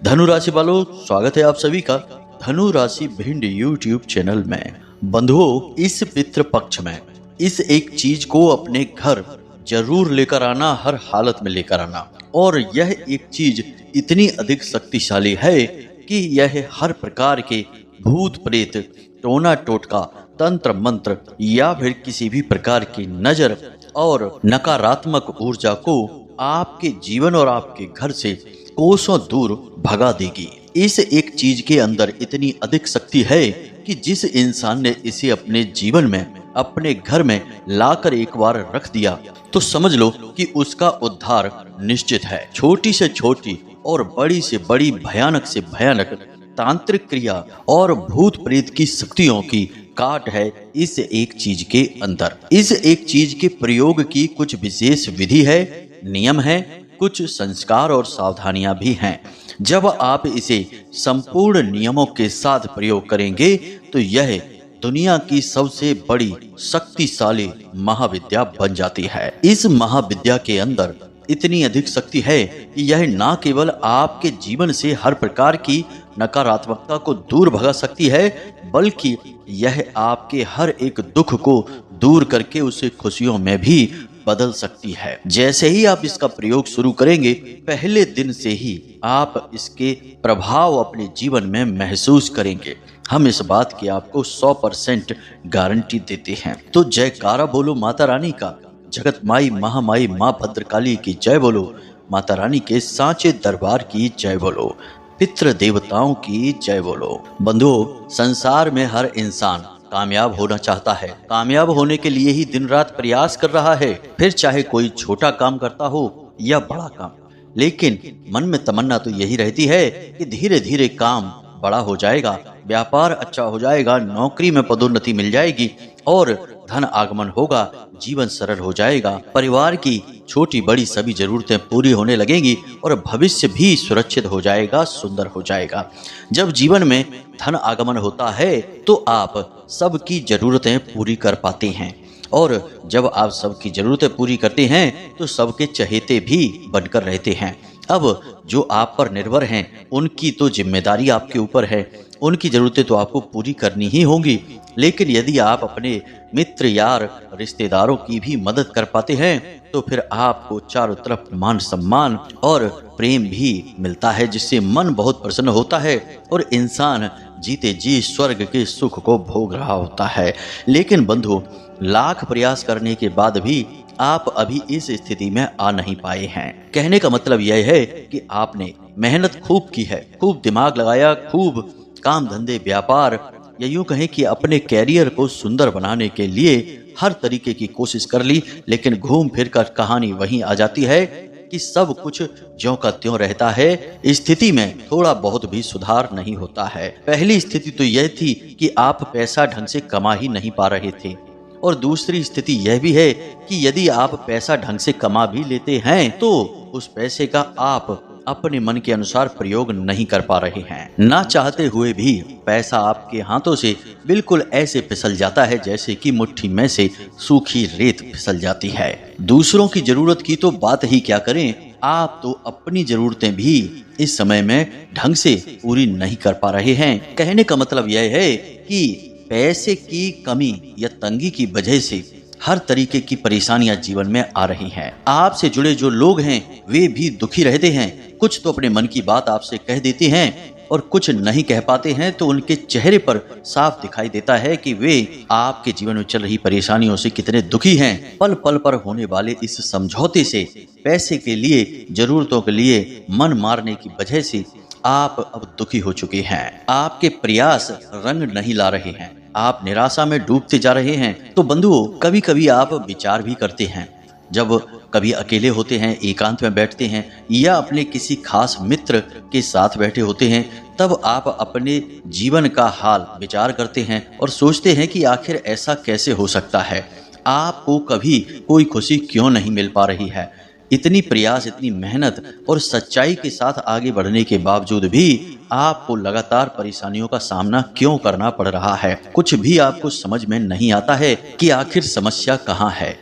धनु राशि वालों, स्वागत है आप सभी का धनु राशि भिंड यूट्यूब चैनल में। बंधुओं, इस पितृ पक्ष में इस एक चीज को अपने घर जरूर लेकर आना, हर हालत में लेकर आना। और यह एक चीज इतनी अधिक शक्तिशाली है कि यह हर प्रकार के भूत प्रेत, टोना टोटका, तंत्र मंत्र या फिर किसी भी प्रकार की नजर और नकारात्मक ऊर्जा को आपके जीवन और आपके घर से कोसों दूर भगा देगी। इस एक चीज के अंदर इतनी अधिक शक्ति है कि जिस इंसान ने इसे अपने जीवन में, अपने घर में लाकर एक बार रख दिया तो समझ लो कि उसका उद्धार निश्चित है। छोटी से छोटी और बड़ी से बड़ी, भयानक से भयानक तांत्रिक क्रिया और भूत प्रेत की शक्तियों की काट है इस एक चीज के अंदर। इस एक चीज के प्रयोग की कुछ विशेष विधि है, नियम है, कुछ संस्कार और सावधानियां भी हैं। जब आप इसे संपूर्ण नियमों के साथ प्रयोग करेंगे तो यह दुनिया की सबसे बड़ी शक्तिशाली महाविद्या बन जाती है। इस महाविद्या के अंदर इतनी अधिक शक्ति है कि यह न केवल आपके जीवन से हर प्रकार की नकारात्मकता को दूर भगा सकती है, बल्कि यह आपके हर एक दुख को दूर करके उसे खुशियों में भी बदल सकती है। जैसे ही आप इसका प्रयोग शुरू करेंगे, पहले दिन से ही आप इसके प्रभाव अपने जीवन में महसूस करेंगे। हम इस बात की आपको 100% गारंटी देते हैं। तो जयकारा बोलो माता रानी का, जगत माई महामाई माँ भद्रकाली की जय बोलो, माता रानी के सांचे दरबार की जय बोलो, पितृ देवताओं की जय बोलो। बंधुओं, संसार में हर इंसान कामयाब होना चाहता है। कामयाब होने के लिए ही दिन रात प्रयास कर रहा है, फिर चाहे कोई छोटा काम करता हो या बड़ा काम। लेकिन मन में तमन्ना तो यही रहती है कि धीरे धीरे काम बड़ा हो जाएगा, व्यापार अच्छा हो जाएगा, नौकरी में पदोन्नति मिल जाएगी और धन आगमन होगा, जीवन सरल हो जाएगा, परिवार की छोटी बड़ी सभी जरूरतें पूरी होने लगेंगी और भविष्य भी सुरक्षित हो जाएगा, सुंदर हो जाएगा। जब जीवन में धन आगमन होता है तो आप सबकी जरूरतें पूरी कर पाते हैं, और जब आप सबकी जरूरतें पूरी करते हैं तो सबके चहेते भी बनकर रहते हैं। अब जो आप पर निर्भर हैं उनकी तो जिम्मेदारी आपके ऊपर है, उनकी जरूरतें तो आपको पूरी करनी ही होंगी। लेकिन यदि आप अपने मित्र, यार, रिश्तेदारों की भी मदद कर पाते हैं तो फिर आपको चारों तरफ मान सम्मान और प्रेम भी मिलता है, जिससे मन बहुत प्रसन्न होता है और इंसान जीते जी स्वर्ग के सुख को भोग रहा होता है। लेकिन बंधु, लाख प्रयास करने के बाद भी आप अभी इस स्थिति में आ नहीं पाए हैं। कहने का मतलब यह है कि आपने मेहनत खूब की है, खूब दिमाग लगाया, खूब काम धंधे, व्यापार या यूं कहें कि अपने कैरियर को सुंदर बनाने के लिए हर तरीके की कोशिश कर ली, लेकिन घूम फिर कर कहानी वहीं आ जाती है कि सब कुछ ज्यों का त्यों रहता है। स्थिति में थोड़ा बहुत भी सुधार नहीं होता है। पहली स्थिति तो यह थी कि आप पैसा ढंग से कमा ही नहीं पा रहे थे, और दूसरी स्थिति यह भी है कि यदि आप पैसा ढंग से कमा भी लेते हैं तो उस पैसे का आप अपने मन के अनुसार प्रयोग नहीं कर पा रहे हैं। ना चाहते हुए भी पैसा आपके हाथों से बिल्कुल ऐसे फिसल जाता है जैसे कि मुट्ठी में से सूखी रेत फिसल जाती है। दूसरों की जरूरत की तो बात ही क्या करें, आप तो अपनी जरूरतें भी इस समय में ढंग से पूरी नहीं कर पा रहे हैं। कहने का मतलब यह है कि पैसे की कमी या तंगी की वजह से हर तरीके की परेशानियां जीवन में आ रही हैं। आपसे जुड़े जो लोग हैं वे भी दुखी रहते हैं। कुछ तो अपने मन की बात आपसे कह देते हैं और कुछ नहीं कह पाते हैं, तो उनके चेहरे पर साफ दिखाई देता है कि वे आपके जीवन में चल रही परेशानियों से कितने दुखी हैं। पल पल पर होने वाले इस समझौते से, पैसे के लिए, जरूरतों के लिए मन मारने की वजह से आप अब दुखी हो चुके हैं। आपके प्रयास रंग नहीं ला रहे हैं, आप निराशा में डूबते जा रहे हैं। तो बंधुओं, कभी कभी आप विचार भी करते हैं, जब कभी अकेले होते हैं, एकांत में बैठते हैं या अपने किसी खास मित्र के साथ बैठे होते हैं, तब आप अपने जीवन का हाल विचार करते हैं और सोचते हैं कि आखिर ऐसा कैसे हो सकता है, आपको कभी कोई खुशी क्यों नहीं मिल पा रही है। इतनी प्रयास, इतनी मेहनत और सच्चाई के साथ आगे बढ़ने के बावजूद भी आपको लगातार परेशानियों का सामना क्यों करना पड़ रहा है। कुछ भी आपको समझ में नहीं आता है कि आखिर समस्या कहाँ है।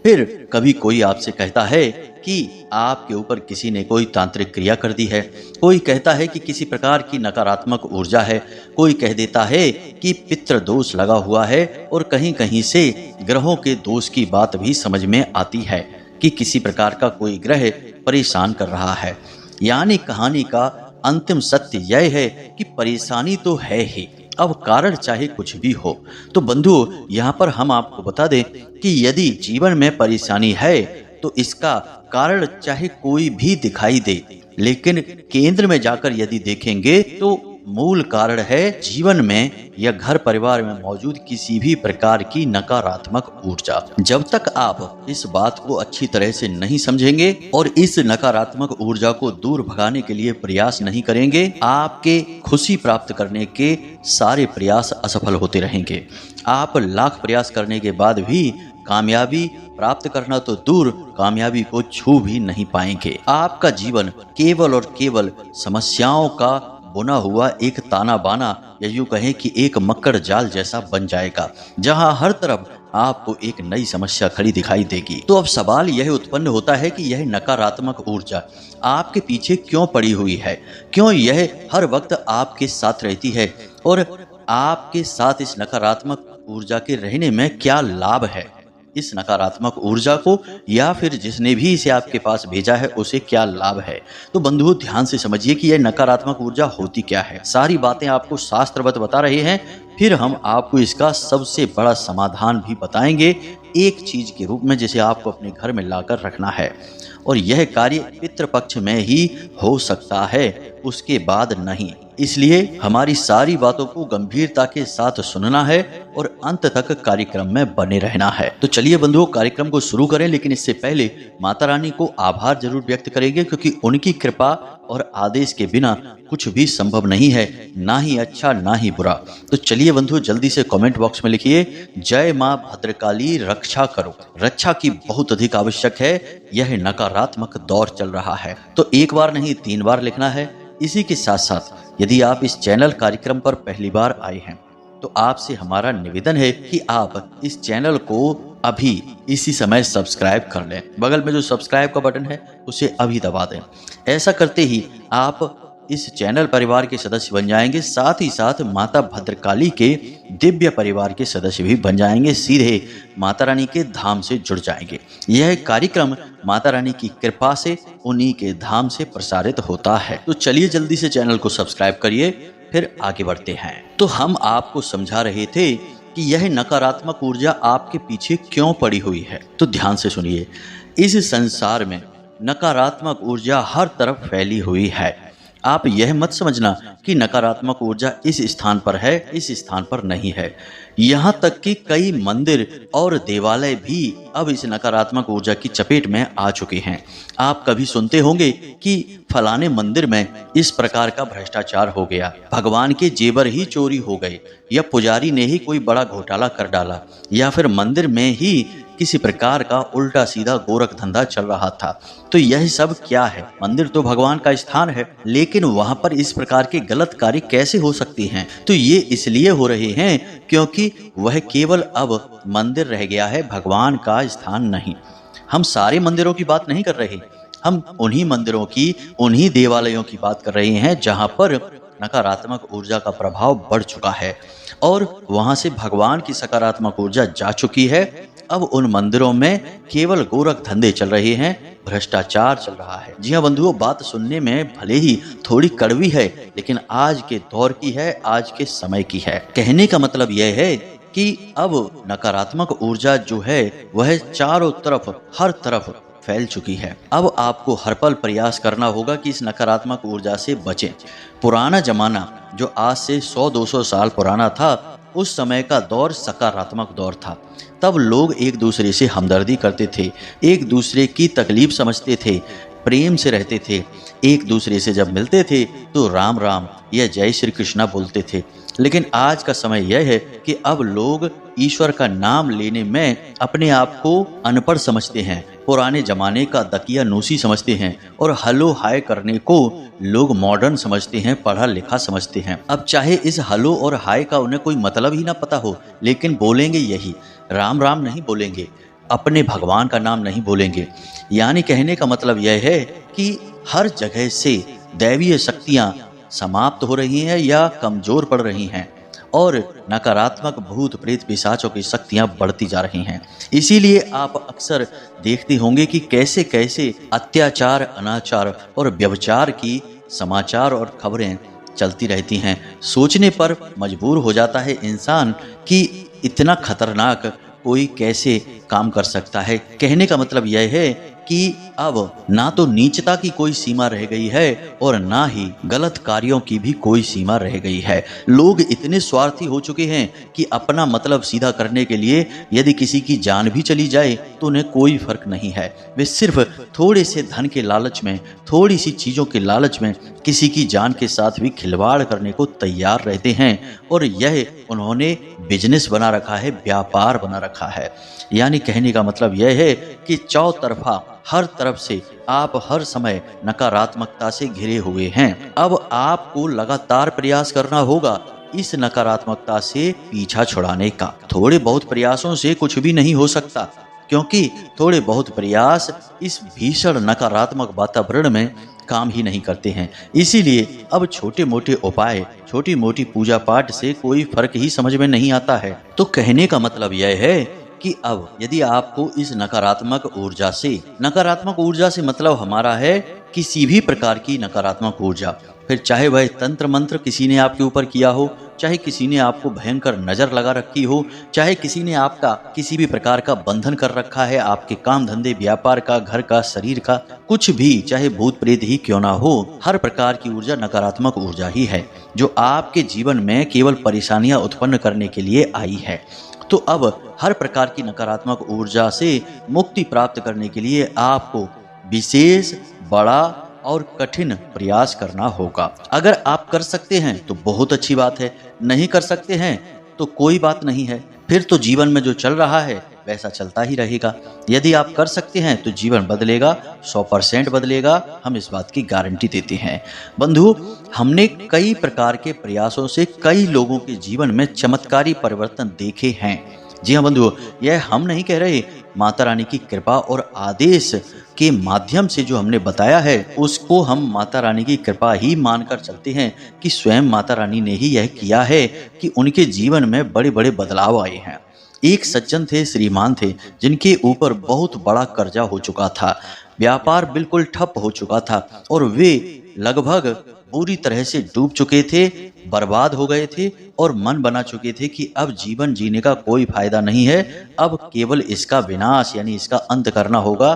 फिर कभी कोई आपसे कहता है कि आपके ऊपर किसी ने कोई तांत्रिक क्रिया कर दी है, कोई कहता है कि किसी प्रकार की नकारात्मक ऊर्जा है, कोई कह देता है कि पितृ दोष लगा हुआ है, और कहीं कहीं से ग्रहों के दोष की बात भी समझ में आती है कि किसी प्रकार का कोई ग्रह परेशान कर रहा है। यानी कहानी का अंतिम सत्य यह है कि परेशानी तो है ही, अब कारण चाहे कुछ भी हो। तो बंधुओं, यहाँ पर हम आपको बता दें कि यदि जीवन में परेशानी है तो इसका कारण चाहे कोई भी दिखाई दे, लेकिन केंद्र में जाकर यदि देखेंगे तो मूल कारण है जीवन में या घर परिवार में मौजूद किसी भी प्रकार की नकारात्मक ऊर्जा। जब तक आप इस बात को अच्छी तरह से नहीं समझेंगे और इस नकारात्मक ऊर्जा को दूर भगाने के लिए प्रयास नहीं करेंगे, आपके खुशी प्राप्त करने के सारे प्रयास असफल होते रहेंगे। आप लाख प्रयास करने के बाद भी कामयाबी प्राप्त करना तो दूर, कामयाबी को छू भी नहीं पाएंगे। आपका जीवन केवल और केवल समस्याओं का बुना हुआ एक ताना बाना, या यूं कहें कि एक मक्कड़ जाल जैसा बन जाएगा, जहां हर तरफ आपको एक नई समस्या खड़ी दिखाई देगी। तो अब सवाल यह उत्पन्न होता है कि यह नकारात्मक ऊर्जा आपके पीछे क्यों पड़ी हुई है, क्यों यह हर वक्त आपके साथ रहती है, और आपके साथ इस नकारात्मक ऊर्जा के रहने में क्या लाभ है। इस नकारात्मक ऊर्जा को या फिर जिसने भी इसे आपके पास भेजा है उसे क्या लाभ है। तो बंधुओं, ध्यान से समझिए कि यह नकारात्मक ऊर्जा होती क्या है। सारी बातें आपको शास्त्रवत बता रहे हैं, फिर हम आपको इसका सबसे बड़ा समाधान भी बताएंगे एक चीज के रूप में, जिसे आपको अपने घर में लाकर रखना है, और यह कार्य पितृपक्ष में ही हो सकता है, उसके बाद नहीं। इसलिए हमारी सारी बातों को गंभीरता के साथ सुनना है और अंत तक कार्यक्रम में बने रहना है। तो चलिए बंधुओं, कार्यक्रम को शुरू करें, लेकिन इससे पहले माता रानी को आभार जरूर व्यक्त करेंगे, क्योंकि उनकी कृपा और आदेश के बिना कुछ भी संभव नहीं है, ना ही अच्छा ना ही बुरा। तो चलिए बंधुओं, जल्दी से कमेंट बॉक्स में लिखिए, जय माँ भद्रकाली रक्षा करो। रक्षा की बहुत अधिक आवश्यक है, यह नकारात्मक दौर चल रहा है। तो एक बार नहीं 3 बार लिखना है। इसी के साथ साथ यदि आप इस चैनल कार्यक्रम पर पहली बार आए हैं तो आपसे हमारा निवेदन है कि आप इस चैनल को अभी इसी समय सब्सक्राइब कर लें। बगल में जो सब्सक्राइब का बटन है उसे अभी दबा दें। ऐसा करते ही आप इस चैनल परिवार के सदस्य बन जाएंगे, साथ ही साथ माता भद्रकाली के दिव्य परिवार के सदस्य भी बन जाएंगे, सीधे माता रानी के धाम से जुड़ जाएंगे। यह कार्यक्रम माता रानी की कृपा से उन्हीं के धाम से प्रसारित होता है। तो चलिए जल्दी से चैनल को सब्सक्राइब करिए, फिर आगे बढ़ते हैं। तो हम आपको समझा रहे थे कि यह नकारात्मक ऊर्जा आपके पीछे क्यों पड़ी हुई है। तो ध्यान से सुनिए, इस संसार में नकारात्मक ऊर्जा हर तरफ फैली हुई है। आप यह मत समझना कि नकारात्मक ऊर्जा इस स्थान पर है, इस स्थान पर नहीं है। यहाँ तक कि कई मंदिर और देवालय भी अब इस नकारात्मक ऊर्जा की चपेट में आ चुके हैं। आप कभी सुनते होंगे कि फलाने मंदिर में इस प्रकार का भ्रष्टाचार हो गया, भगवान के जेवर ही चोरी हो गए, या पुजारी ने ही कोई बड़ा घोटाला कर डाला, या फिर मंदिर में ही किसी प्रकार का उल्टा सीधा गोरख धंधा चल रहा था। तो यह सब क्या है? मंदिर तो भगवान का स्थान है, लेकिन वहां पर इस प्रकार के गलत कार्य कैसे हो सकते हैं? तो ये इसलिए हो रहे हैं क्योंकि वह केवल अब मंदिर रह गया है, भगवान का स्थान नहीं। हम सारे मंदिरों की बात नहीं कर रहे, हम उन्हीं मंदिरों की, उन्हीं देवालयों की बात कर रहे हैं जहां पर नकारात्मक ऊर्जा का प्रभाव बढ़ चुका है और वहां से भगवान की सकारात्मक ऊर्जा जा चुकी है। अब उन मंदिरों में केवल गोरख धंधे चल रहे हैं, भ्रष्टाचार चल रहा है। जी हाँ बंधुओं, बात सुनने में भले ही थोड़ी कड़वी है, लेकिन आज के दौर की है, आज के समय की है। कहने का मतलब यह है कि अब नकारात्मक ऊर्जा जो है वह चारों तरफ, हर तरफ फैल चुकी है। अब आपको हर पल प्रयास करना होगा कि इस नकारात्मक ऊर्जा से बचें। पुराना जमाना जो आज से 100-200 साल पुराना था, उस समय का दौर सकारात्मक दौर था। तब लोग एक दूसरे से हमदर्दी करते थे, एक दूसरे की तकलीफ समझते थे, प्रेम से रहते थे। एक दूसरे से जब मिलते थे तो राम राम या जय श्री कृष्णा बोलते थे। लेकिन आज का समय यह है कि अब लोग ईश्वर का नाम लेने में अपने आप को अनपढ़ समझते हैं, पुराने जमाने का दकिया नूसी समझते हैं, और हलो हाय करने को लोग मॉडर्न समझते हैं, पढ़ा लिखा समझते हैं। अब चाहे इस हलो और हाय का उन्हें कोई मतलब ही ना पता हो, लेकिन बोलेंगे यही, राम राम नहीं बोलेंगे। अपने भगवान का नाम नहीं बोलेंगे। यानी कहने का मतलब यह है कि हर जगह से दैवीय शक्तियां समाप्त हो रही हैं या कमजोर पड़ रही हैं और नकारात्मक भूत प्रेत पिशाचों की शक्तियां बढ़ती जा रही हैं। इसीलिए आप अक्सर देखते होंगे कि कैसे कैसे अत्याचार, अनाचार और व्यभिचार की समाचार और खबरें चलती रहती हैं। सोचने पर मजबूर हो जाता है इंसान कि इतना खतरनाक कोई कैसे काम कर सकता है। कहने का मतलब यह है कि अब ना तो नीचता की कोई सीमा रह गई है और ना ही गलत कार्यों की भी कोई सीमा रह गई है। लोग इतने स्वार्थी हो चुके हैं कि अपना मतलब सीधा करने के लिए यदि किसी की जान भी चली जाए तो उन्हें कोई फर्क नहीं है। वे सिर्फ थोड़े से धन के लालच में, थोड़ी सी चीजों के लालच में किसी की जान के साथ भी खिलवाड़ करने को तैयार रहते हैं और यह उन्होंने बिजनेस बना रखा है, व्यापार बना रखा है। यानी कहने का मतलब यह है कि चौतरफा हर तरफ से आप हर समय नकारात्मकता से घिरे हुए हैं। अब आपको लगातार प्रयास करना होगा इस नकारात्मकता से पीछा छुड़ाने का। थोड़े बहुत प्रयासों से कुछ भी नहीं हो सकता, क्योंकि थोड़े बहुत प्रयास इस भीषण नकारात्मक वातावरण में काम ही नहीं करते हैं। इसीलिए अब छोटे मोटे उपाय, छोटी मोटी पूजा पाठ से कोई फर्क ही समझ में नहीं आता है। तो कहने का मतलब यह है कि अब यदि आपको इस नकारात्मक ऊर्जा से मतलब हमारा है किसी भी प्रकार की नकारात्मक ऊर्जा, फिर चाहे वह तंत्र मंत्र किसी ने आपके ऊपर किया हो, चाहे किसी ने आपको भयंकर नजर लगा रखी हो, चाहे किसी ने आपका किसी भी प्रकार का बंधन कर रखा है, आपके काम धंधे व्यापार का, घर का, शरीर का, कुछ भी, चाहे भूत प्रेत ही क्यों ना हो, हर प्रकार की ऊर्जा नकारात्मक ऊर्जा ही है जो आपके जीवन में केवल परेशानियां उत्पन्न करने के लिए आई है। तो अब हर प्रकार की नकारात्मक ऊर्जा से मुक्ति प्राप्त करने के लिए आपको विशेष, बड़ा और कठिन प्रयास करना होगा। अगर आप कर सकते हैं तो बहुत अच्छी बात है, नहीं कर सकते हैं तो कोई बात नहीं है, फिर तो जीवन में जो चल रहा है वैसा चलता ही रहेगा। यदि आप कर सकते हैं तो जीवन बदलेगा, 100% बदलेगा, हम इस बात की गारंटी देते हैं। बंधु, हमने कई प्रकार के प्रयासों से कई लोगों के जीवन में चमत्कारी परिवर्तन देखे हैं। जी हाँ बंधुओं, यह हम नहीं कह रहे, माता रानी की कृपा और आदेश के माध्यम से जो हमने बताया है उसको हम माता रानी की कृपा ही मानकर चलते हैं कि स्वयं माता रानी ने ही यह किया है कि उनके जीवन में बड़े बड़े बदलाव आए हैं। एक सज्जन थे, श्रीमान थे, जिनके ऊपर बहुत बड़ा कर्जा हो चुका था, व्यापार बिल्कुल ठप हो चुका था और वे लगभग पूरी तरह से डूब चुके थे, बर्बाद हो गए थे और मन बना चुके थे कि अब जीवन जीने का कोई फायदा नहीं है, अब केवल इसका विनाश यानी इसका अंत करना होगा।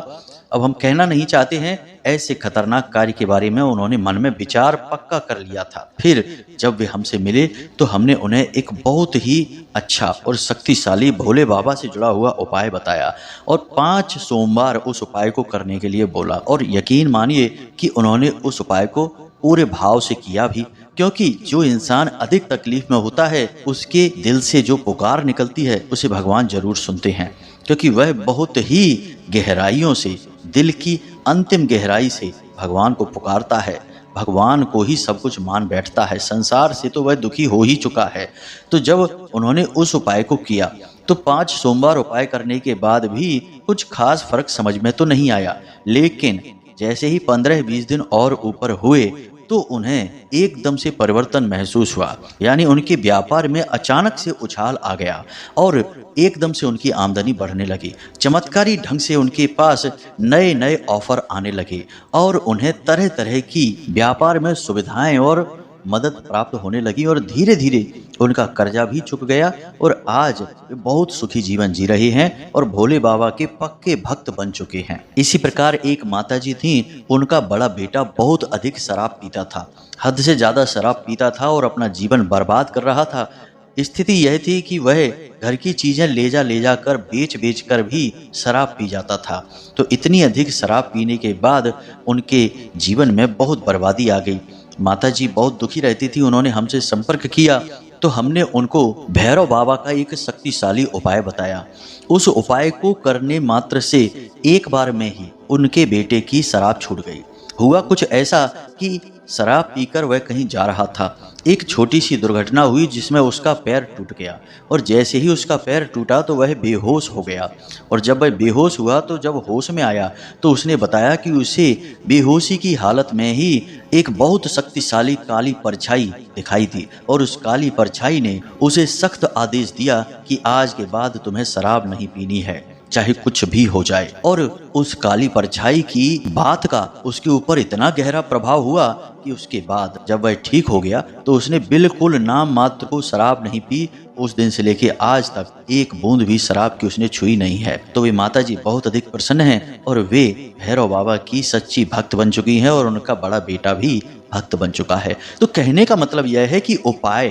अब हम कहना नहीं चाहते हैं, ऐसे खतरनाक कार्य के बारे में उन्होंने मन में विचार पक्का कर लिया था। फिर जब वे हमसे मिले तो हमने उन्हें एक बहुत ही अच्छा और शक्तिशाली भोले बाबा से जुड़ा हुआ उपाय बताया और 5 सोमवार उस उपाय को करने के लिए बोला। और यकीन मानिए कि उन्होंने उस उपाय को पूरे भाव से किया भी, क्योंकि जो इंसान अधिक तकलीफ में होता है उसके दिल से जो पुकार निकलती है उसे भगवान जरूर सुनते हैं, क्योंकि वह बहुत ही गहराइयों से, दिल की अंतिम गहराई से भगवान को पुकारता है, भगवान को ही सब कुछ मान बैठता है। संसार से तो वह दुखी हो ही चुका है। तो जब उन्होंने उस उपाय को किया तो 5 सोमवार उपाय करने के बाद भी कुछ खास फर्क समझ में तो नहीं आया, लेकिन जैसे ही 15-20 दिन और ऊपर हुए तो उन्हें एकदम से परिवर्तन महसूस हुआ। यानी उनके व्यापार में अचानक से उछाल आ गया और एकदम से उनकी आमदनी बढ़ने लगी। चमत्कारी ढंग से उनके पास नए नए ऑफर आने लगे और उन्हें तरह तरह की व्यापार में सुविधाएं और मदद प्राप्त होने लगी और धीरे धीरे उनका कर्जा भी चुक गया और आज वे बहुत सुखी जीवन जी रहे हैं और भोले बाबा के पक्के भक्त बन चुके हैं। इसी प्रकार एक माताजी थी, उनका बड़ा बेटा बहुत अधिक शराब पीता था, हद से ज्यादा शराब पीता था और अपना जीवन बर्बाद कर रहा था। स्थिति यह थी कि वह घर की चीजें ले जा कर बेच कर भी शराब पी जाता था। तो इतनी अधिक शराब पीने के बाद उनके जीवन में बहुत बर्बादी आ गई। माताजी बहुत दुखी रहती थी। उन्होंने हमसे संपर्क किया तो हमने उनको भैरव बाबा का एक शक्तिशाली उपाय बताया। उस उपाय को करने मात्र से एक बार में ही उनके बेटे की शराब छूट गई। हुआ कुछ ऐसा कि शराब पीकर वह कहीं जा रहा था। एक छोटी सी दुर्घटना हुई जिसमें उसका पैर टूट गया, और जैसे ही उसका पैर टूटा तो वह बेहोश हो गया। और जब वह बेहोश हुआ तो जब होश में आया तो उसने बताया कि उसे बेहोशी की हालत में ही एक बहुत शक्तिशाली काली परछाई दिखाई दी, और उस काली परछाई ने उसे सख्त आदेश दिया कि आज के बाद तुम्हें शराब नहीं पीनी है, चाहे कुछ भी हो जाए। और उस काली परछाई की बात का उसके ऊपर इतना गहरा प्रभाव हुआ कि उसके बाद जब वह ठीक हो गया तो उसने बिल्कुल नाम मात्र को शराब नहीं पी। उस दिन से लेके आज तक एक बूंद भी शराब की उसने छुई नहीं है। तो वे माता जी बहुत अधिक प्रसन्न हैं और वे भैरव बाबा की सच्ची भक्त बन चुकी हैं, और उनका बड़ा बेटा भी भक्त बन चुका है। तो कहने का मतलब यह है कि उपाय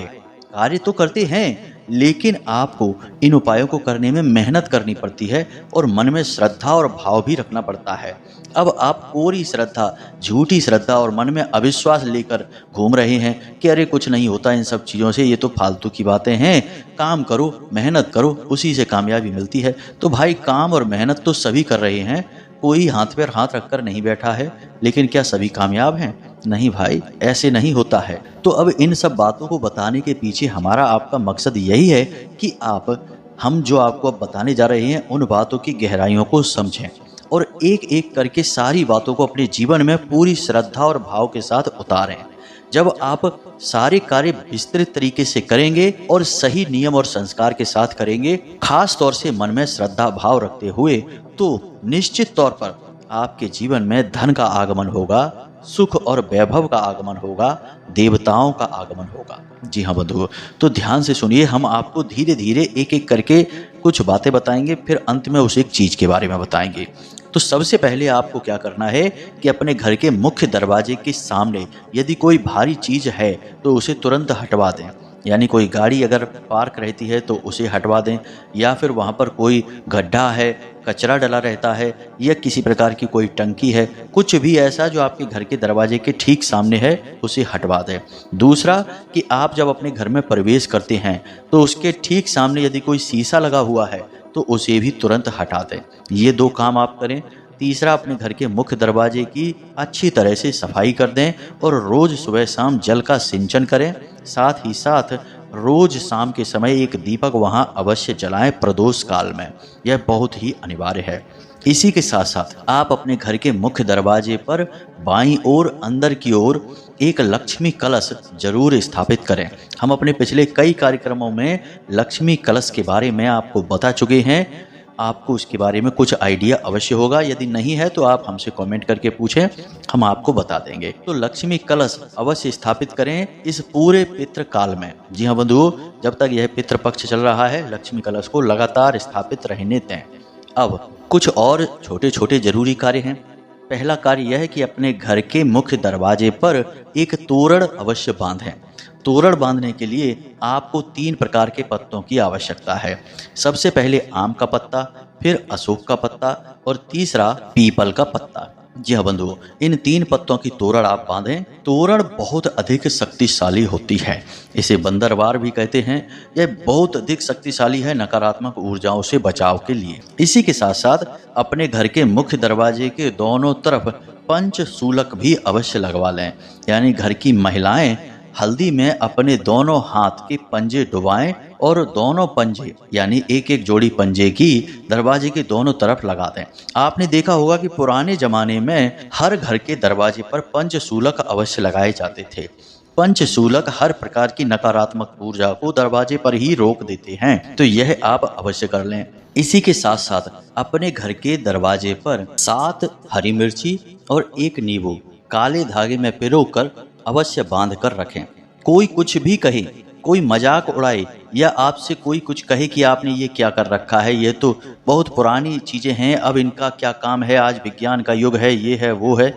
कार्य तो करते हैं, लेकिन आपको इन उपायों को करने में मेहनत करनी पड़ती है और मन में श्रद्धा और भाव भी रखना पड़ता है। अब आप कोरी श्रद्धा, झूठी श्रद्धा और मन में अविश्वास लेकर घूम रहे हैं कि अरे कुछ नहीं होता इन सब चीज़ों से, ये तो फालतू की बातें हैं, काम करो, मेहनत करो, उसी से कामयाबी मिलती है। तो भाई काम और मेहनत तो सभी कर रहे हैं, कोई हाथ पर हाथ रखकर नहीं बैठा है, लेकिन क्या सभी कामयाब हैं? नहीं भाई, ऐसे नहीं होता है। तो अब इन सब बातों को बताने के पीछे हमारा आपका मकसद यही है कि हम जो आपको अब बताने जा रहे हैं उन बातों की गहराइयों को समझें और एक एक करके सारी बातों को अपने जीवन में पूरी श्रद्धा और भाव के साथ उतारें। जब आप सारे कार्य विस्तृत तरीके से करेंगे और सही नियम और संस्कार के साथ करेंगे, खास तौर से मन में श्रद्धा भाव रखते हुए, तो निश्चित तौर पर आपके जीवन में धन का आगमन होगा, सुख और वैभव का आगमन होगा, देवताओं का आगमन होगा। जी हाँ बंधुओं, तो ध्यान से सुनिए, हम आपको धीरे धीरे एक एक करके कुछ बातें बताएंगे, फिर अंत में उस एक चीज़ के बारे में बताएंगे। तो सबसे पहले आपको क्या करना है कि अपने घर के मुख्य दरवाजे के सामने यदि कोई भारी चीज़ है तो उसे तुरंत हटवा दें। यानी कोई गाड़ी अगर पार्क रहती है तो उसे हटवा दें, या फिर वहाँ पर कोई गड्ढा है, कचरा डला रहता है, या किसी प्रकार की कोई टंकी है, कुछ भी ऐसा जो आपके घर के दरवाजे के ठीक सामने है उसे हटवा दें। दूसरा कि आप जब अपने घर में प्रवेश करते हैं तो उसके ठीक सामने यदि कोई शीशा लगा हुआ है तो उसे भी तुरंत हटा दें। ये 2 काम आप करें। तीसरा, अपने घर के मुख्य दरवाजे की अच्छी तरह से सफाई कर दें और रोज़ सुबह शाम जल का सिंचन करें। साथ ही साथ रोज़ शाम के समय एक दीपक वहाँ अवश्य जलाएं प्रदोष काल में, यह बहुत ही अनिवार्य है। इसी के साथ साथ आप अपने घर के मुख्य दरवाजे पर बाईं ओर अंदर की ओर एक लक्ष्मी कलश जरूर स्थापित करें। हम अपने पिछले कई कार्यक्रमों में लक्ष्मी कलश के बारे में आपको बता चुके हैं, आपको उसके बारे में कुछ आइडिया अवश्य होगा। यदि नहीं है तो आप हमसे कमेंट करके पूछें, हम आपको बता देंगे। तो लक्ष्मी कलश अवश्य स्थापित करें इस पूरे पितृ काल में। जी हाँ बंधुओं, जब तक यह पितृ पक्ष चल रहा है लक्ष्मी कलश को लगातार स्थापित रहने दें। अब कुछ और छोटे छोटे जरूरी कार्य हैं। पहला कार्य यह है कि अपने घर के मुख्य दरवाजे पर एक तोरण अवश्य बांधें। तोरण बांधने के लिए आपको 3 प्रकार के पत्तों की आवश्यकता है। सबसे पहले आम का पत्ता, फिर अशोक का पत्ता और तीसरा पीपल का पत्ता। जी हाँ बंधुओं, इन 3 पत्तों की तोरण आप बांधें। तोरण बहुत अधिक शक्तिशाली होती है, इसे बंदरवार भी कहते हैं। यह बहुत अधिक शक्तिशाली है नकारात्मक ऊर्जाओं से बचाव के लिए। इसी के साथ साथ अपने घर के मुख्य दरवाजे के दोनों तरफ पंचशूलक भी अवश्य लगवा लें। यानी घर की महिलाएं हल्दी में अपने दोनों हाथ के पंजे डुबाएं और दोनों पंजे यानी एक एक जोड़ी पंजे की दरवाजे के दोनों तरफ लगा दें। आपने देखा होगा कि पुराने जमाने में हर घर के दरवाजे पर पंचशूलक अवश्य लगाए जाते थे। पंचशूलक हर प्रकार की नकारात्मक ऊर्जा को दरवाजे पर ही रोक देते हैं, तो यह आप अवश्य कर लें। इसी के साथ साथ अपने घर के दरवाजे पर 7 हरी मिर्ची और 1 नींबू काले धागे में पिरोकर अवश्य बांध कर रखें। कोई कुछ भी कहे, कोई मजाक उड़ाए या आपसे कोई कुछ कहे कि आपने ये क्या कर रखा है, ये तो बहुत पुरानी चीज़ें हैं, अब इनका क्या काम है, आज विज्ञान का युग है, ये है वो है,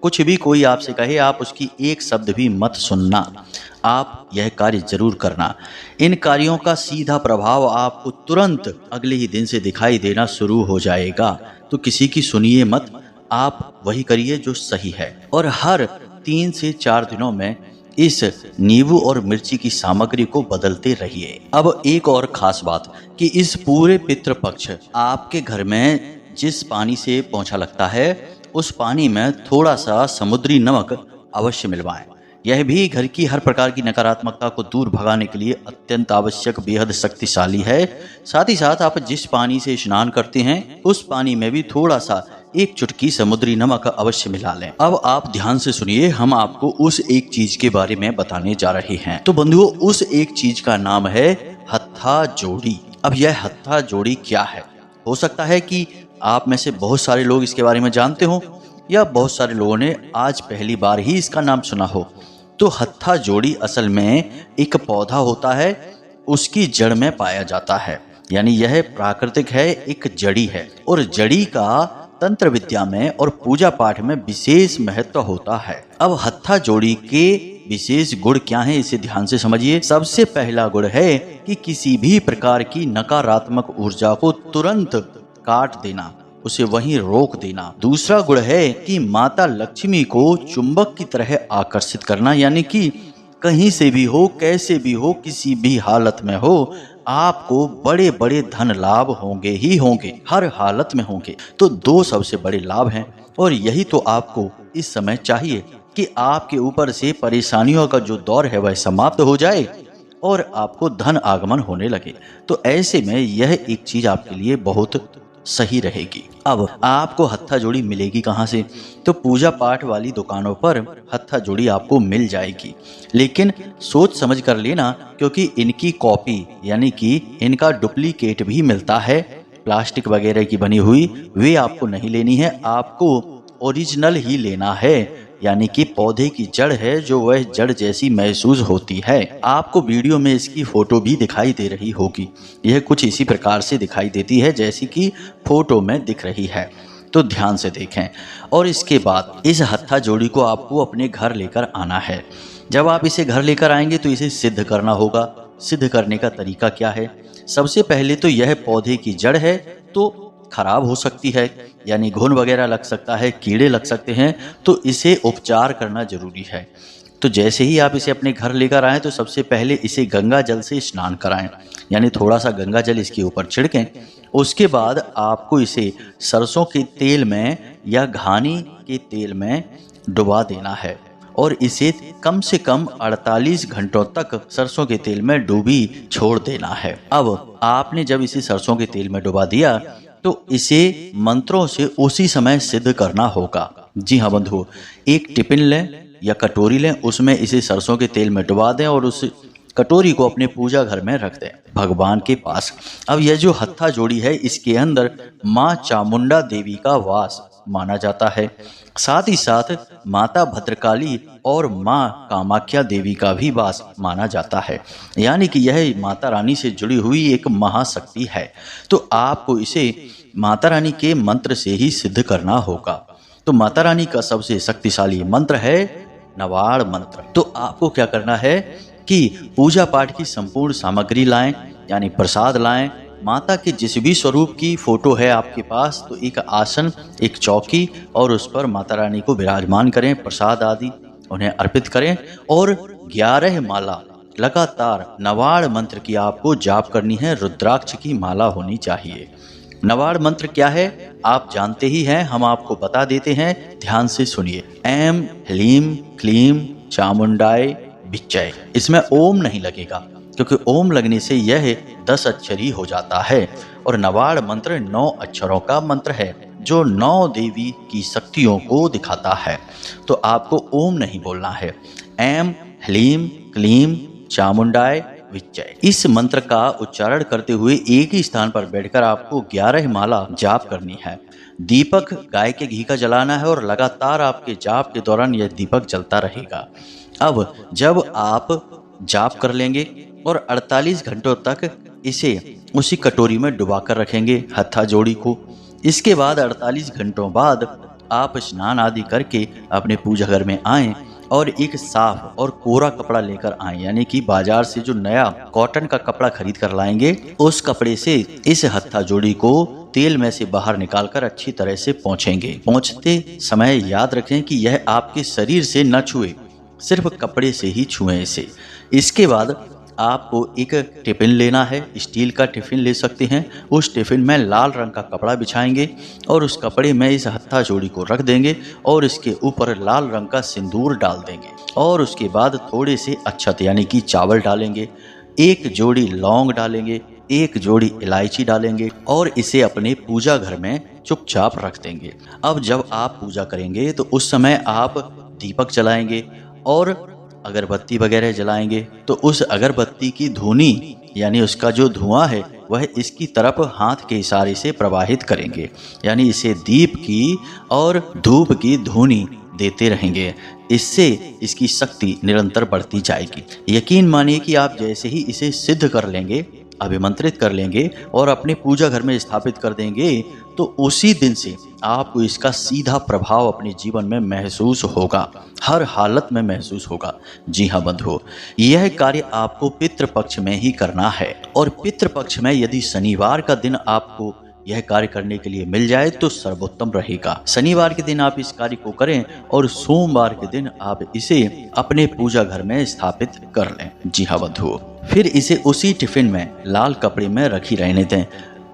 कुछ भी कोई आपसे कहे आप उसकी एक शब्द भी मत सुनना। आप यह कार्य जरूर करना। इन कार्यों का सीधा प्रभाव आपको तुरंत अगले ही दिन से दिखाई देना शुरू हो जाएगा। तो किसी की सुनिए मत, आप वही करिए जो सही है। और हर 3 से 4 दिनों में इस नींबू और मिर्ची की सामग्री को बदलते रहिए। अब एक और खास बात कि इस पूरे पितृपक्ष आपके घर में जिस पानी से पोंछा लगता है उस पानी में थोड़ा सा समुद्री नमक अवश्य मिलवाएं। यह भी घर की हर प्रकार की नकारात्मकता को दूर भगाने के लिए अत्यंत आवश्यक, बेहद शक्तिशाली है। साथ ही साथ आप जिस पानी से स्नान करते हैं उस पानी में भी थोड़ा सा एक चुटकी समुद्री नमक अवश्य मिला लें। अब आप ध्यान से सुनिए, हम आपको उस एक चीज के बारे में बताने जा रहे हैं। तो बंधुओं, उस एक चीज का नाम है हत्था जोड़ी। अब यह हत्था जोड़ी क्या है? हो सकता है कि आप में से बहुत सारे लोग इसके बारे में जानते हो या बहुत सारे लोगों ने आज पहली बार ही इसका नाम सुना हो। तो हत्था जोड़ी असल में एक पौधा होता है, उसकी जड़ में पाया जाता है, यानी यह प्राकृतिक है, एक जड़ी है। और जड़ी का तंत्र विद्या में और पूजा पाठ में विशेष महत्व होता है। अब हत्था जोड़ी के विशेष गुण क्या हैं, इसे ध्यान से समझिए। सबसे पहला गुण है कि किसी भी प्रकार की नकारात्मक ऊर्जा को तुरंत काट देना, उसे वहीं रोक देना। दूसरा गुण है कि माता लक्ष्मी को चुंबक की तरह आकर्षित करना, यानी कि कहीं से भी हो, कैसे भी हो, किसी भी हालत में हो, आपको बड़े बड़े धन लाभ होंगे ही होंगे, हर हालत में होंगे। तो दो सबसे बड़े लाभ हैं और यही तो आपको इस समय चाहिए कि आपके ऊपर से परेशानियों का जो दौर है वह समाप्त हो जाए और आपको धन आगमन होने लगे। तो ऐसे में यह एक चीज आपके लिए बहुत सही रहेगी। अब आपको हत्था जोड़ी मिलेगी कहाँ से? तो पूजा पाठ वाली दुकानों पर हत्था जोड़ी आपको मिल जाएगी, लेकिन सोच समझ कर लेना, क्योंकि इनकी कॉपी यानी कि इनका डुप्लीकेट भी मिलता है, प्लास्टिक वगैरह की बनी हुई, वे आपको नहीं लेनी है। आपको ओरिजिनल ही लेना है, यानी कि पौधे की जड़ है जो वह जड़ जैसी महसूस होती है। आपको वीडियो में इसकी फोटो भी दिखाई दे रही होगी, यह कुछ इसी प्रकार से दिखाई देती है जैसी कि फोटो में दिख रही है। तो ध्यान से देखें। और इसके बाद इस हत्था जोड़ी को आपको अपने घर लेकर आना है। जब आप इसे घर लेकर आएंगे तो इसे सिद्ध करना होगा। सिद्ध करने का तरीका क्या है? सबसे पहले तो यह पौधे की जड़ है तो खराब हो सकती है, यानी घुन वगैरह लग सकता है, कीड़े लग सकते हैं, तो इसे उपचार करना जरूरी है। तो जैसे ही आप इसे अपने घर लेकर आएँ तो सबसे पहले इसे गंगा जल से स्नान कराएं, यानी थोड़ा सा गंगा जल इसके ऊपर छिड़कें। उसके बाद आपको इसे सरसों के तेल में या घानी के तेल में डुबा देना है और इसे कम से कम 48 घंटों तक सरसों के तेल में डूबी छोड़ देना है। अब आपने जब इसे सरसों के तेल में डुबा दिया तो इसे मंत्रों से उसी समय सिद्ध करना होगा। जी हाँ बंधुओं, एक टिफिन लें या कटोरी लें, उसमें इसे सरसों के तेल में डुबा दें और उस कटोरी को अपने पूजा घर में रख दें, भगवान के पास। अब यह जो हत्था जोड़ी है इसके अंदर माँ चामुंडा देवी का वास माना जाता है, साथ ही साथ माता भद्रकाली और माँ कामाख्या देवी का भी वास माना जाता है, यानी कि यह माता रानी से जुड़ी हुई एक महाशक्ति है। तो आपको इसे माता रानी के मंत्र से ही सिद्ध करना होगा। तो माता रानी का सबसे शक्तिशाली मंत्र है नवाड़ मंत्र। तो आपको क्या करना है कि पूजा पाठ की संपूर्ण सामग्री लाएं, यानी प्रसाद लाएं। माता के जिस भी स्वरूप की फोटो है आपके पास तो एक आसन, एक चौकी और उस पर माता रानी को विराजमान करें, प्रसाद आदि उन्हें अर्पित करें और 11 माला लगातार नवाड़ मंत्र की आपको जाप करनी है। रुद्राक्ष की माला होनी चाहिए। नवाड़ मंत्र क्या है आप जानते ही हैं, हम आपको बता देते हैं, ध्यान से सुनिए। ऐम ह्लीम क्लीम चामुंडाय विच्चय। इसमें ओम नहीं लगेगा क्योंकि ओम लगने से यह 10 अक्षरी हो जाता है और नवाड़ मंत्र 9 अक्षरों का मंत्र है जो 9 देवी की शक्तियों को दिखाता है। तो आपको ओम नहीं बोलना है, ऐम ह्लीम क्लीम चामुंडाय विच्चय। इस मंत्र का उच्चारण करते हुए एक ही स्थान पर बैठकर आपको 11 माला जाप करनी है। दीपक गाय के घी का जलाना है और लगातार आपके जाप के दौरान यह दीपक जलता रहेगा। अब जब आप जाप कर लेंगे और 48 घंटों तक इसे उसी कटोरी में डुबा कर रखेंगे हत्था जोड़ी को। इसके बाद 48 घंटों बाद आप स्नान आदि करके अपने पूजा घर में आएं और एक साफ और कोरा कपड़ा लेकर आएं, यानी कि बाजार से जो नया कॉटन का कपड़ा खरीद कर लाएंगे उस कपड़े से इस हत्था जोड़ी को तेल में से बाहर निकालकर अच्छी तरह से पोंछेंगे। पोंछते समय याद रखें कि यह आपके शरीर से न छुए, सिर्फ कपड़े से ही छुएं इसे। इसके बाद आपको एक टिफिन लेना है, स्टील का टिफिन ले सकते हैं। उस टिफिन में लाल रंग का कपड़ा बिछाएंगे और उस कपड़े में इस हत्था जोड़ी को रख देंगे और इसके ऊपर लाल रंग का सिंदूर डाल देंगे और उसके बाद थोड़े से अक्षत यानी कि चावल डालेंगे, एक जोड़ी लौंग डालेंगे, एक जोड़ी इलायची डालेंगे और इसे अपने पूजा घर में चुपचाप रख देंगे। अब जब आप पूजा करेंगे तो उस समय आप दीपक जलाएंगे और अगरबत्ती वगैरह जलाएंगे, तो उस अगरबत्ती की धुनी यानी उसका जो धुआं है वह इसकी तरफ हाथ के इशारे से प्रवाहित करेंगे, यानी इसे दीप की और धूप की धुनी देते रहेंगे। इससे इसकी शक्ति निरंतर बढ़ती जाएगी। यकीन मानिए कि आप जैसे ही इसे सिद्ध कर लेंगे, अभिमंत्रित कर लेंगे और अपने पूजा घर में स्थापित कर देंगे, तो उसी दिन से आपको इसका सीधा प्रभाव अपने जीवन में महसूस होगा, हर हालत में महसूस होगा। जी हाँ बंधुओं, यह कार्य आपको पितृपक्ष में ही करना है और पितृपक्ष में यदि शनिवार का दिन आपको यह कार्य करने के लिए मिल जाए तो सर्वोत्तम रहेगा। शनिवार के दिन आप इस कार्य को करें और सोमवार के दिन आप इसे अपने पूजा घर में स्थापित कर लें। जी हाँ बंधुओं, फिर इसे उसी टिफिन में लाल कपड़े में रखी रहने दें।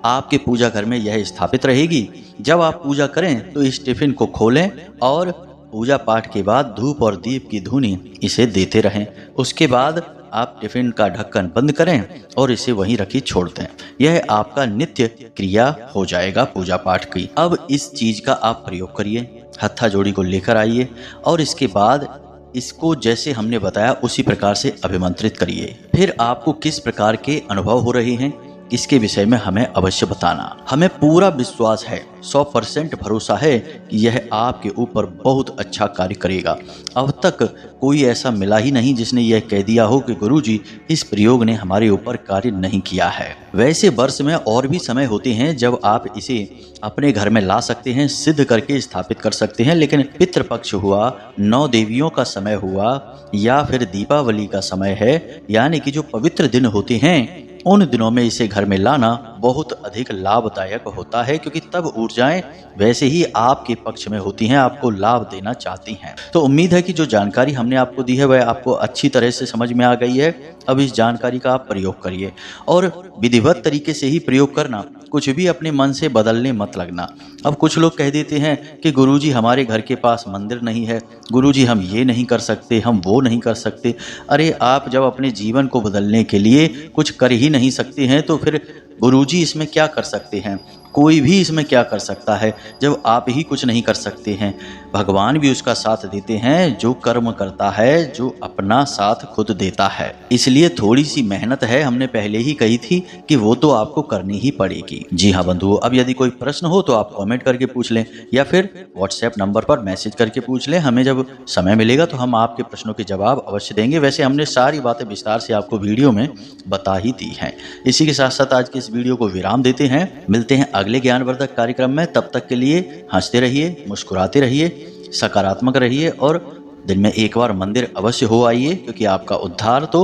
आपके पूजा घर में यह स्थापित रहेगी। जब आप पूजा करें तो इस टिफिन को खोलें और पूजा पाठ के बाद धूप और दीप की धुनी इसे देते रहें। उसके बाद आप टिफिन का ढक्कन बंद करें और इसे वहीं रखी छोड़ दें। यह आपका नित्य क्रिया हो जाएगा पूजा पाठ की। अब इस चीज का आप प्रयोग करिए, हत्था जोड़ी को लेकर आइए और इसके बाद इसको जैसे हमने बताया उसी प्रकार से अभिमंत्रित करिए। फिर आपको किस प्रकार के अनुभव हो रहे हैं इसके विषय में हमें अवश्य बताना। हमें पूरा विश्वास है, 100% भरोसा है कि यह आपके ऊपर बहुत अच्छा कार्य करेगा। अब तक कोई ऐसा मिला ही नहीं जिसने यह कह दिया हो कि गुरुजी इस प्रयोग ने हमारे ऊपर कार्य नहीं किया है। वैसे वर्ष में और भी समय होते हैं जब आप इसे अपने घर में ला सकते हैं, सिद्ध करके स्थापित कर सकते हैं, लेकिन पितृपक्ष हुआ, 9 देवियों का समय हुआ या फिर दीपावली का समय है, यानी कि जो पवित्र दिन होते हैं उन दिनों में इसे घर में लाना बहुत अधिक लाभदायक होता है, क्योंकि तब ऊर्जाएं वैसे ही आपके पक्ष में होती हैं, आपको लाभ देना चाहती हैं। तो उम्मीद है कि जो जानकारी हमने आपको दी है वह आपको अच्छी तरह से समझ में आ गई है। अब इस जानकारी का आप प्रयोग करिए और विधिवत तरीके से ही प्रयोग करना, कुछ भी अपने मन से बदलने मत लगना। अब कुछ लोग कह देते हैं कि गुरुजी हमारे घर के पास मंदिर नहीं है, गुरुजी हम ये नहीं कर सकते, हम वो नहीं कर सकते। अरे आप जब अपने जीवन को बदलने के लिए कुछ कर ही नहीं सकते हैं तो फिर गुरुजी इसमें क्या कर सकते हैं? कोई भी इसमें क्या कर सकता है जब आप ही कुछ नहीं कर सकते हैं? भगवान भी उसका साथ देते हैं जो कर्म करता है, जो अपना साथ खुद देता है। इसलिए थोड़ी सी मेहनत है, हमने पहले ही कही थी कि वो तो आपको करनी ही पड़ेगी। जी हाँ बंधुओं, अब यदि कोई प्रश्न हो तो आप कमेंट करके पूछ लें या फिर व्हाट्सएप नंबर पर मैसेज करके पूछ लें। हमें जब समय मिलेगा तो हम आपके प्रश्नों के जवाब अवश्य देंगे। वैसे हमने सारी बातें विस्तार से आपको वीडियो में बता ही दी हैं। इसी के साथ साथ आज के इस वीडियो को विराम देते हैं। मिलते हैं अगले ज्ञानवर्धक कार्यक्रम में। तब तक के लिए हंसते रहिए, मुस्कुराते रहिए, सकारात्मक रहिए और दिन में एक बार मंदिर अवश्य हो आइए, क्योंकि आपका उद्धार तो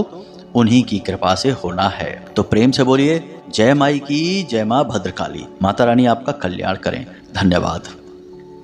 उन्हीं की कृपा से होना है। तो प्रेम से बोलिए जय माई की, जय माँ भद्रकाली। माता रानी आपका कल्याण करें। धन्यवाद।